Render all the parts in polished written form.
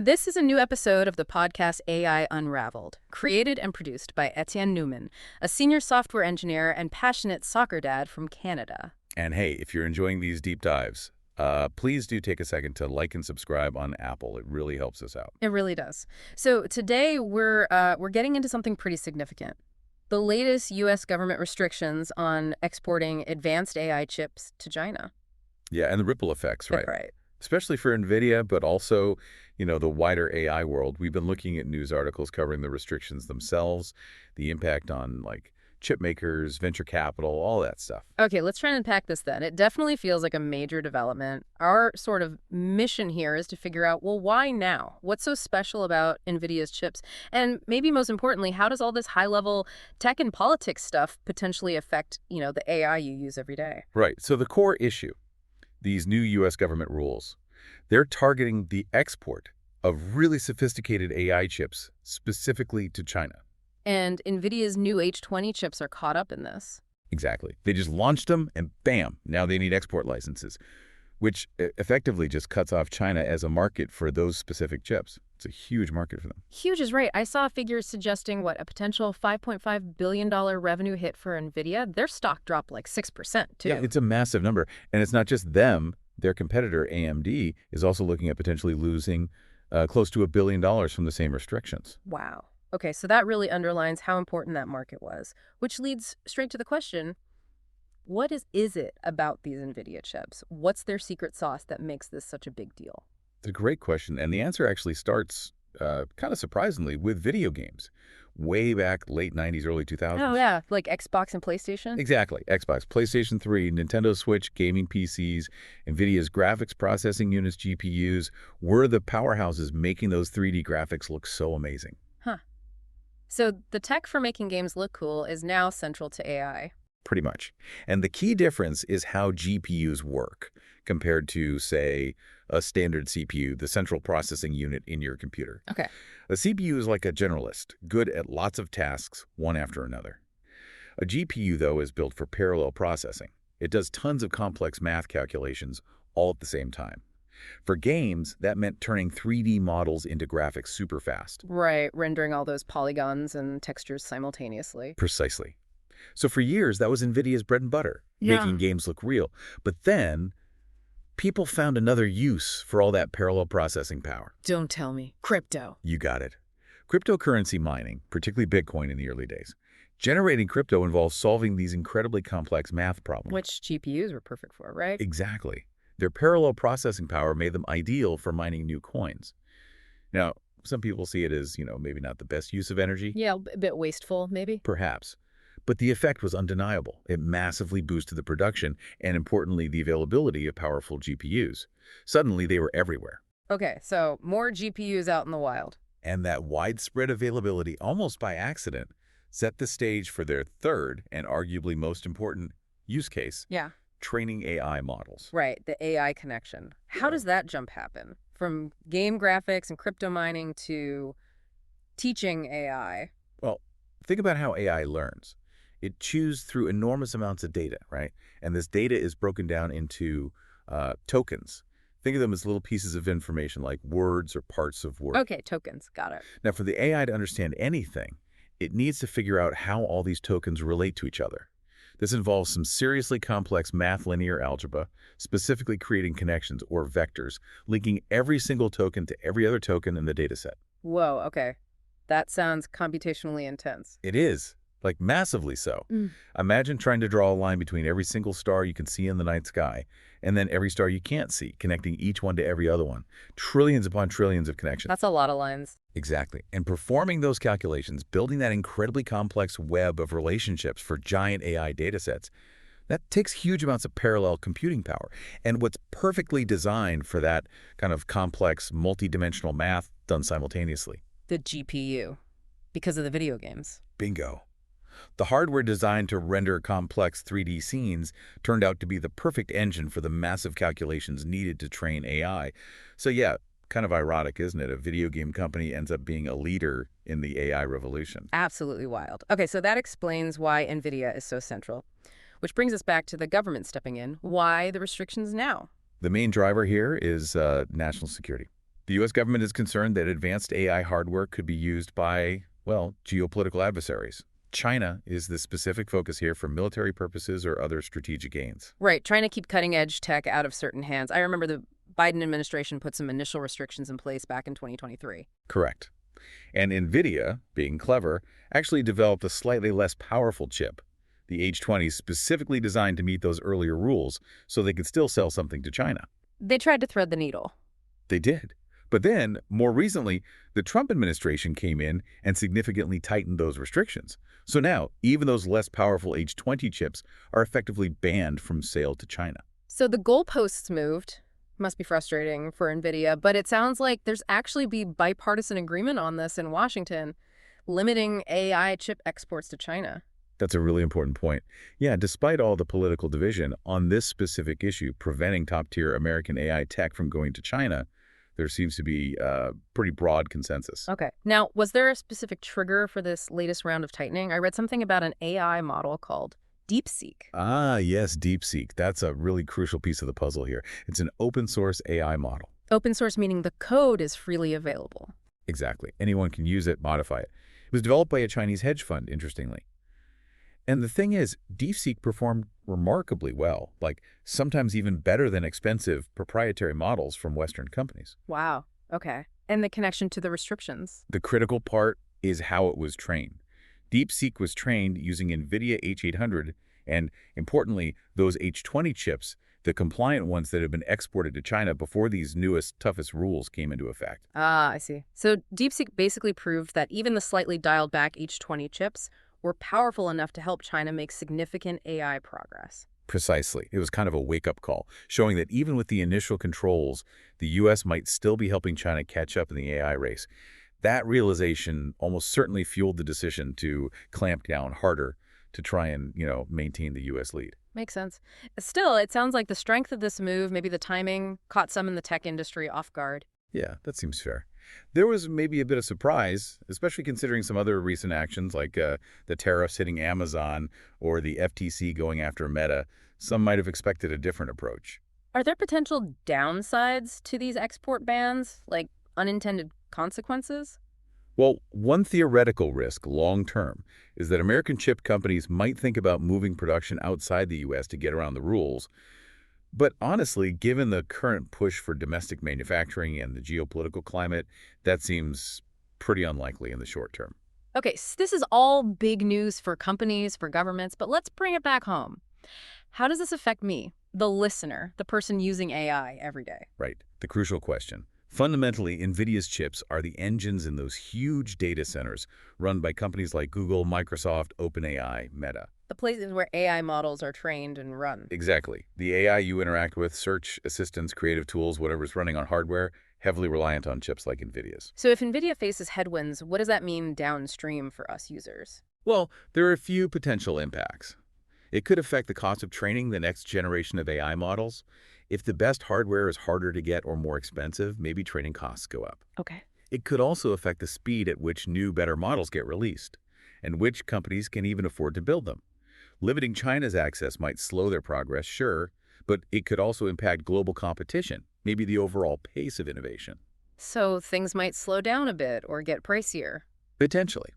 This is a new episode of the podcast AI Unraveled, created and produced by Etienne Newman, a senior software engineer and passionate soccer dad from Canada. And hey, if you're enjoying these deep dives, please do take a second to like and subscribe on Apple. It really helps us out. It really does. So today we're getting into something pretty significant. The latest U.S. government restrictions on exporting advanced AI chips to China. Yeah, and the ripple effects, right? Right. Especially for Nvidia, but also, the wider AI world. We've been looking at news articles covering the restrictions themselves, the impact on, chip makers, venture capital, all that stuff. Okay, let's try and unpack this then. It definitely feels like a major development. Our sort of mission here is to figure out, well, why now? What's so special about NVIDIA's chips? And maybe most importantly, how does all this high-level tech and politics stuff potentially affect, the AI you use every day? Right. So the core issue, these new U.S. government rules, they're targeting the export of really sophisticated AI chips specifically to China. And NVIDIA's new H20 chips are caught up in this. Exactly. They just launched them and bam, now they need export licenses, which effectively just cuts off China as a market for those specific chips. It's a huge market for them. Huge is right. I saw figures suggesting, a potential $5.5 billion revenue hit for NVIDIA. Their stock dropped like 6%, too. Yeah, it's a massive number. And it's not just them. Their competitor, AMD, is also looking at potentially losing close to $1 billion from the same restrictions. Wow. Okay, so that really underlines how important that market was, which leads straight to the question, what is it about these NVIDIA chips? What's their secret sauce that makes this such a big deal? It's a great question, and the answer actually starts, kind of surprisingly, with video games. Way back late 90s, early 2000s. Oh, yeah, like Xbox and PlayStation? Exactly. Xbox, PlayStation 3, Nintendo Switch, gaming PCs, NVIDIA's graphics processing units, GPUs, were the powerhouses making those 3D graphics look so amazing. Huh. So the tech for making games look cool is now central to AI. Pretty much. And the key difference is how GPUs work compared to, say, a standard CPU, the central processing unit in your computer. Okay. A CPU is like a generalist, good at lots of tasks, one after another. A GPU, though, is built for parallel processing. It does tons of complex math calculations all at the same time. For games, that meant turning 3D models into graphics super fast. Right, rendering all those polygons and textures simultaneously. Precisely. So for years, that was NVIDIA's bread and butter, making games look real. But then, people found another use for all that parallel processing power. Don't tell me. Crypto. You got it. Cryptocurrency mining, particularly Bitcoin in the early days. Generating crypto involves solving these incredibly complex math problems. Which GPUs were perfect for, right? Exactly. Their parallel processing power made them ideal for mining new coins. Now, some people see it as, maybe not the best use of energy. Yeah, a bit wasteful, maybe. Perhaps. But the effect was undeniable. It massively boosted the production and, importantly, the availability of powerful GPUs. Suddenly, they were everywhere. Okay, so more GPUs out in the wild. And that widespread availability, almost by accident, set the stage for their third and arguably most important use case. Yeah. Training AI models. Right, the AI connection. How does that jump happen? From game graphics and crypto mining to teaching AI? Well, think about how AI learns. It chews through enormous amounts of data, right? And this data is broken down into tokens. Think of them as little pieces of information like words or parts of words. Okay, tokens. Got it. Now, for the AI to understand anything, it needs to figure out how all these tokens relate to each other. This involves some seriously complex math linear algebra, specifically creating connections or vectors, linking every single token to every other token in the dataset. Whoa, okay. That sounds computationally intense. It is. Massively so. Imagine trying to draw a line between every single star you can see in the night sky, and then every star you can't see, connecting each one to every other one. Trillions upon trillions of connections. That's a lot of lines. Exactly. And performing those calculations, building that incredibly complex web of relationships for giant AI datasets, that takes huge amounts of parallel computing power. And what's perfectly designed for that kind of complex, multidimensional math done simultaneously? The GPU. Because of the video games. Bingo. The hardware designed to render complex 3D scenes turned out to be the perfect engine for the massive calculations needed to train AI. So yeah, kind of ironic, isn't it? A video game company ends up being a leader in the AI revolution. Absolutely wild. Okay, so that explains why NVIDIA is so central. Which brings us back to the government stepping in. Why the restrictions now? The main driver here is national security. The U.S. government is concerned that advanced AI hardware could be used by, well, geopolitical adversaries. China is the specific focus here for military purposes or other strategic gains. Right, trying to keep cutting-edge tech out of certain hands. I remember the Biden administration put some initial restrictions in place back in 2023. Correct. And Nvidia, being clever, actually developed a slightly less powerful chip, the H20, specifically designed to meet those earlier rules so they could still sell something to China. They tried to thread the needle. They did. But then, more recently, the Trump administration came in and significantly tightened those restrictions. So now, even those less powerful H20 chips are effectively banned from sale to China. So the goalposts moved. Must be frustrating for Nvidia, but it sounds like there's actually be bipartisan agreement on this in Washington, limiting AI chip exports to China. That's a really important point. Yeah, despite all the political division on this specific issue, preventing top-tier American AI tech from going to China, there seems to be a pretty broad consensus. Okay. Now, was there a specific trigger for this latest round of tightening? I read something about an AI model called DeepSeek. Ah, yes, DeepSeek. That's a really crucial piece of the puzzle here. It's an open-source AI model. Open source meaning the code is freely available. Exactly. Anyone can use it, modify it. It was developed by a Chinese hedge fund, interestingly. And the thing is, DeepSeek performed remarkably well, like sometimes even better than expensive proprietary models from Western companies. Wow. Okay. And the connection to the restrictions. The critical part is how it was trained. DeepSeek was trained using Nvidia H800 and, importantly, those H20 chips, the compliant ones that had been exported to China before these newest, toughest rules came into effect. Ah, I see. So DeepSeek basically proved that even the slightly dialed back H20 chips were powerful enough to help China make significant AI progress. Precisely. It was kind of a wake-up call, showing that even with the initial controls, the U.S. might still be helping China catch up in the AI race. That realization almost certainly fueled the decision to clamp down harder to try and, maintain the U.S. lead. Makes sense. Still, it sounds like the strength of this move, maybe the timing, caught some in the tech industry off guard. Yeah, that seems fair. There was maybe a bit of surprise, especially considering some other recent actions like the tariffs hitting Amazon or the FTC going after Meta. Some might have expected a different approach. Are there potential downsides to these export bans, like unintended consequences? Well, one theoretical risk long-term is that American chip companies might think about moving production outside the U.S. to get around the rules. But honestly, given the current push for domestic manufacturing and the geopolitical climate, that seems pretty unlikely in the short term. Okay, so this is all big news for companies, for governments, but let's bring it back home. How does this affect me, the listener, the person using AI every day? Right. The crucial question. Fundamentally, NVIDIA's chips are the engines in those huge data centers run by companies like Google, Microsoft, OpenAI, Meta. The places where AI models are trained and run. Exactly. The AI you interact with, search, assistants, creative tools, whatever's running on hardware, heavily reliant on chips like NVIDIA's. So if NVIDIA faces headwinds, what does that mean downstream for us users? Well, there are a few potential impacts. It could affect the cost of training the next generation of AI models. If the best hardware is harder to get or more expensive, maybe training costs go up. Okay. It could also affect the speed at which new, better models get released, and which companies can even afford to build them. Limiting China's access might slow their progress, sure, but it could also impact global competition, maybe the overall pace of innovation. So things might slow down a bit or get pricier. Potentially.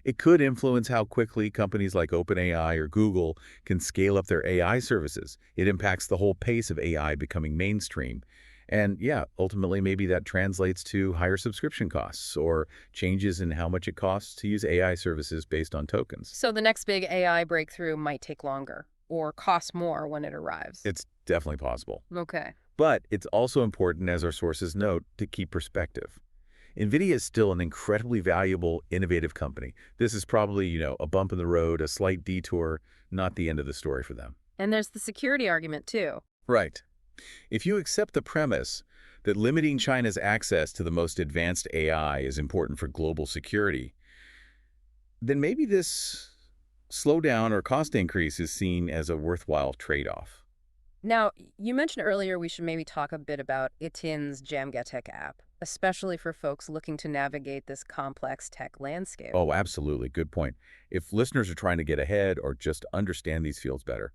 It could influence how quickly companies like OpenAI or Google can scale up their AI services. It impacts the whole pace of AI becoming mainstream. And yeah, ultimately maybe that translates to higher subscription costs or changes in how much it costs to use AI services based on tokens. So the next big AI breakthrough might take longer or cost more when it arrives. It's definitely possible. Okay. But it's also important, as our sources note, to keep perspective. NVIDIA is still an incredibly valuable, innovative company. This is probably, a bump in the road, a slight detour, not the end of the story for them. And there's the security argument, too. Right. If you accept the premise that limiting China's access to the most advanced AI is important for global security, then maybe this slowdown or cost increase is seen as a worthwhile trade-off. Now, you mentioned earlier we should maybe talk a bit about Itin's Djamgatech app, especially for folks looking to navigate this complex tech landscape. Oh, absolutely. Good point. If listeners are trying to get ahead or just understand these fields better,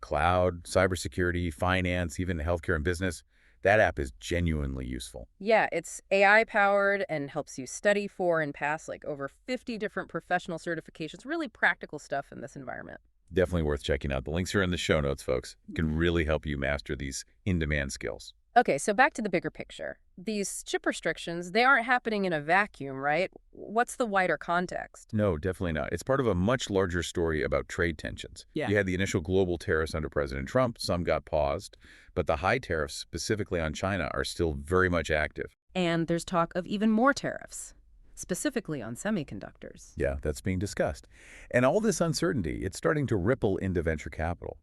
cloud, cybersecurity, finance, even healthcare and business, That app is genuinely useful. Yeah, it's AI powered and helps you study for and pass like over 50 different professional certifications. Really practical stuff in this environment. Definitely worth checking out. The links are in the show notes, folks. It can really help you master these in-demand skills. Okay, so back to the bigger picture. These chip restrictions, they aren't happening in a vacuum, right? What's the wider context? No, definitely not. It's part of a much larger story about trade tensions. Yeah. You had the initial global tariffs under President Trump. Some got paused, but the high tariffs, specifically on China, are still very much active. And there's talk of even more tariffs, specifically on semiconductors. Yeah, that's being discussed. And all this uncertainty, it's starting to ripple into venture capital.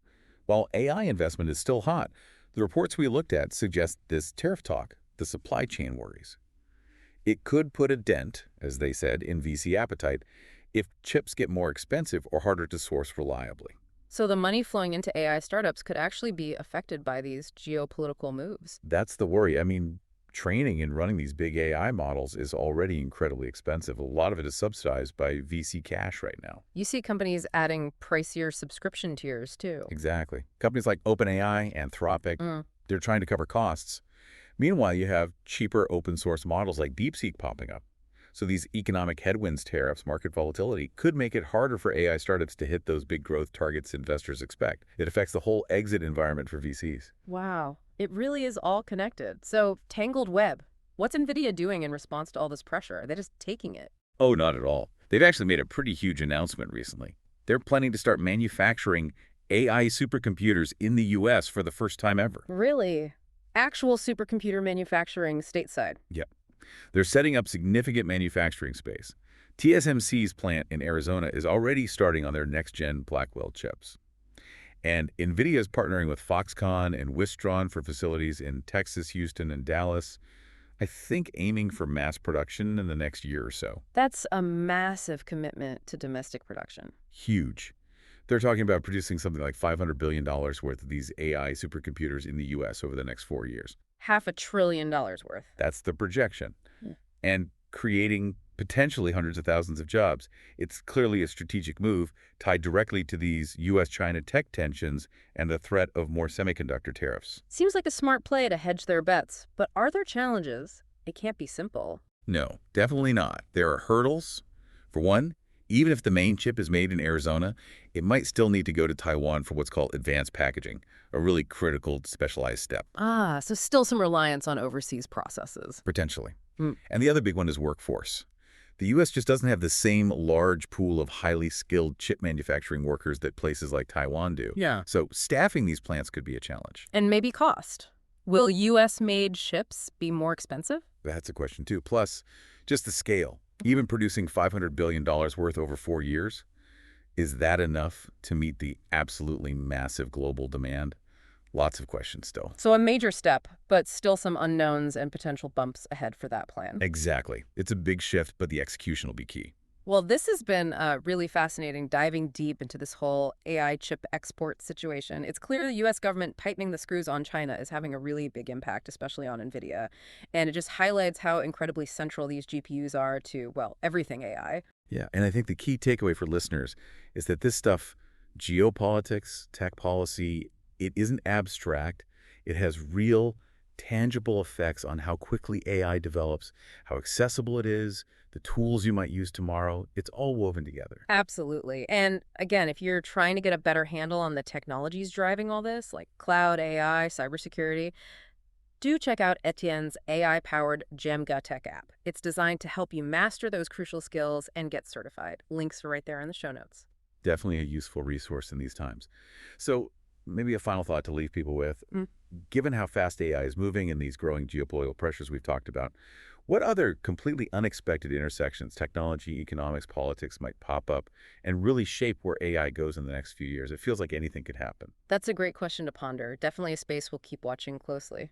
While AI investment is still hot, the reports we looked at suggest this tariff talk, the supply chain worries. It could put a dent, as they said, in VC appetite if chips get more expensive or harder to source reliably. So the money flowing into AI startups could actually be affected by these geopolitical moves. That's the worry. I mean, training and running these big AI models is already incredibly expensive. A lot of it is subsidized by VC cash right now. You see companies adding pricier subscription tiers, too. Exactly. Companies like OpenAI, Anthropic, Mm. they're trying to cover costs. Meanwhile, you have cheaper open source models like DeepSeek popping up. So these economic headwinds, tariffs, market volatility could make it harder for AI startups to hit those big growth targets investors expect. It affects the whole exit environment for VCs. Wow. It really is all connected. So, tangled web. What's NVIDIA doing in response to all this pressure? Are they just taking it? Oh, not at all. They've actually made a pretty huge announcement recently. They're planning to start manufacturing AI supercomputers in the U.S. for the first time ever. Really? Actual supercomputer manufacturing stateside. Yeah. They're setting up significant manufacturing space. TSMC's plant in Arizona is already starting on their next-gen Blackwell chips. And NVIDIA is partnering with Foxconn and Wistron for facilities in Texas, Houston, and Dallas, I think aiming for mass production in the next year or so. That's a massive commitment to domestic production. Huge. They're talking about producing something like $500 billion worth of these AI supercomputers in the U.S. over the next 4 years. $500 billion worth. That's the projection. Yeah. And creating potentially hundreds of thousands of jobs. It's clearly a strategic move tied directly to these U.S.-China tech tensions and the threat of more semiconductor tariffs. Seems like a smart play to hedge their bets. But are there challenges? It can't be simple. No, definitely not. There are hurdles. For one, even if the main chip is made in Arizona, it might still need to go to Taiwan for what's called advanced packaging, a really critical specialized step. Ah, so still some reliance on overseas processes. Potentially. Mm. And the other big one is workforce. The U.S. just doesn't have the same large pool of highly skilled chip manufacturing workers that places like Taiwan do. Yeah. So staffing these plants could be a challenge. And maybe cost. Will U.S.-made chips be more expensive? That's a question, too. Plus, just the scale. Even producing $500 billion worth over 4 years, is that enough to meet the absolutely massive global demand? Lots of questions still. So a major step, but still some unknowns and potential bumps ahead for that plan. Exactly. It's a big shift, but the execution will be key. Well, this has been really fascinating, diving deep into this whole AI chip export situation. It's clear the U.S. government tightening the screws on China is having a really big impact, especially on Nvidia. And it just highlights how incredibly central these GPUs are to, well, everything AI. Yeah, and I think the key takeaway for listeners is that this stuff, geopolitics, tech policy, it isn't abstract. It has real, tangible effects on how quickly AI develops, how accessible it is, the tools you might use tomorrow. It's all woven together. Absolutely. And again, if you're trying to get a better handle on the technologies driving all this, like cloud, AI, cybersecurity, do check out Etienne's AI-powered Djamgatech app. It's designed to help you master those crucial skills and get certified. Links are right there in the show notes. Definitely a useful resource in these times. So maybe a final thought to leave people with. Given how fast AI is moving and these growing geopolitical pressures we've talked about, what other completely unexpected intersections, technology, economics, politics might pop up and really shape where AI goes in the next few years? It feels like anything could happen. That's a great question to ponder. Definitely a space we'll keep watching closely.